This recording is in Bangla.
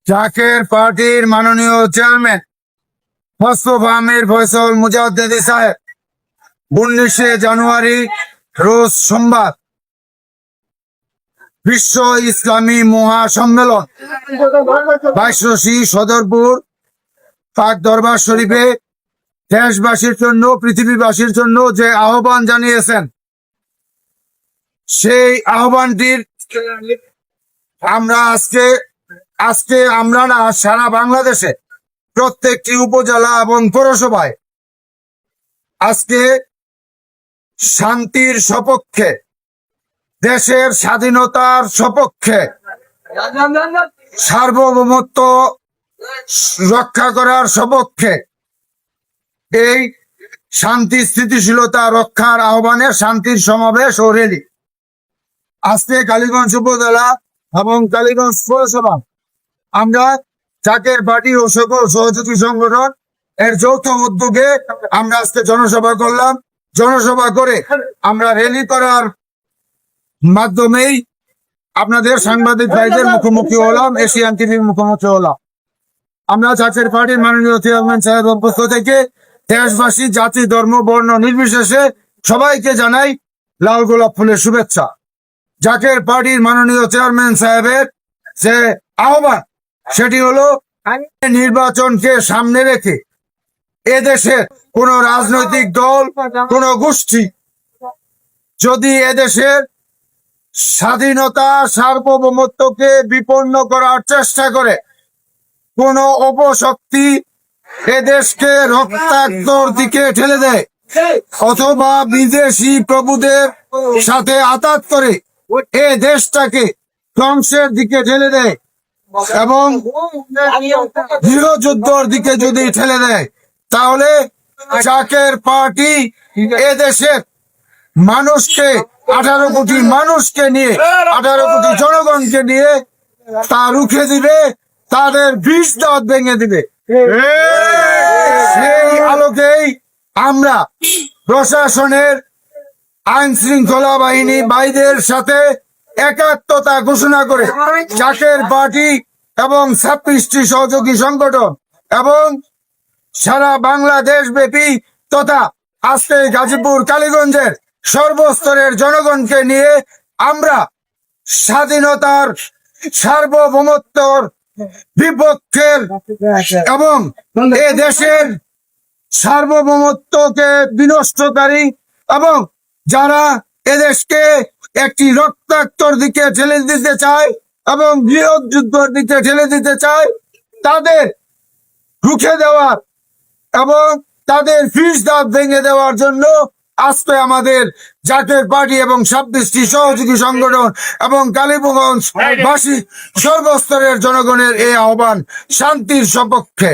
জাকের পার্টির মাননীয় চেয়ারম্যান মোস্তফা আমির ফয়সাল মুজাদ্দেদি সাহেব 19শে জানুয়ারি রোজ সোমবার বিশ্ব ইসলামী মহাসম্মেলন 22 সদরপুর পাক দরবার শরীফে দেশবাসীর জন্য, পৃথিবীবাসীর জন্য যে আহ্বান জানিয়েছেন, সেই আহ্বানটির আমরা আজকে আমরা না, সারা বাংলাদেশে প্রত্যেকটি উপজেলা এবং পৌরসভায় আজকে শান্তির সপক্ষে, দেশের স্বাধীনতার সপক্ষে, সার্বভৌমত্ব রক্ষা করার সপক্ষে এই শান্তি স্থিতিশীলতা রক্ষার আহ্বানে শান্তির সমাবেশ ও র্যালি আজকে কালীগঞ্জ উপজেলা এবং কালীগঞ্জ পৌরসভা আমরা জাকের পার্টি ও সকল সহযোগী সংগঠন এর যৌথ উদ্যোগে আমরা আজকে জনসভা করলাম। জনসভা করে আমরা র্যালি করার মাধ্যমেই আপনাদের সাংবাদিক ভাইদের মুখোমুখি হলাম, এশিয়ান টিভির মুখোমুখি হলাম। আমরা জাকের পার্টির মাননীয় চেয়ারম্যান সাহেবের পক্ষ থেকে দেশবাসী, জাতি, ধর্ম, বর্ণ নির্বিশেষে সবাইকে জানাই লাল গোলাপ ফুলের শুভেচ্ছা। জাকের পার্টির মাননীয় চেয়ারম্যান সাহেবের যে আহ্বান, সেটি হলো নির্বাচনকে সামনে রেখে এদেশের কোন রাজনৈতিক দল, কোন গোষ্ঠী যদি এদেশের স্বাধীনতা, সার্বভৌমত্বকে বিপন্ন করার চেষ্টা করে, কোন অপশক্তি এদেশকে রক্তাক্তর দিকে ঠেলে দেয় অথবা বিদেশি প্রভুদের সাথে আঘাত করে এ দেশটাকে ধ্বংসের দিকে ঠেলে দেয় এবং গৃহযুদ্ধর দিকে যদি ঠেলে দেয়, তাহলে জাকের পার্টি এদেশের মানুষকে, 18 কোটি মানুষকে নিয়ে, 18 কোটি জনগণকে নিয়ে তা রুখে দিবে, তাদের বিষ দাঁত ভেঙে দিবে। সেই আলোকেই আমরা প্রশাসনের, আইন শৃঙ্খলা বাহিনী ভাইদের সাথে একাত্মতা ঘোষণা করে জাকের পার্টি এবং 26টি সহযোগী সংগঠন এবং সারা বাংলাদেশ ব্যাপী তথা আজকে গাজীপুর কালীগঞ্জের সর্বস্তরের জনগণকে নিয়ে আমরা স্বাধীনতার, সার্বভৌমত্বর বিপক্ষের এবং এ দেশের সার্বভৌমত্বকে বিনষ্টকারী এবং যারা এদেশকে একটি রক্তাক্তর দিকে ঠেলে দিতে চায় এবং গৃহযুদ্ধের দিকে ঠেলে দিতে চায়, তাদের রুখে দেওয়ার এবং তাদের ফিস দাঁত ভেঙে দেওয়ার জন্য আজকে আমাদের জাকের পার্টি এবং 26টি সহযোগী সংগঠন এবং কালীগঞ্জ বাসী সর্বস্তরের জনগণের এই আহ্বান শান্তির সপক্ষে।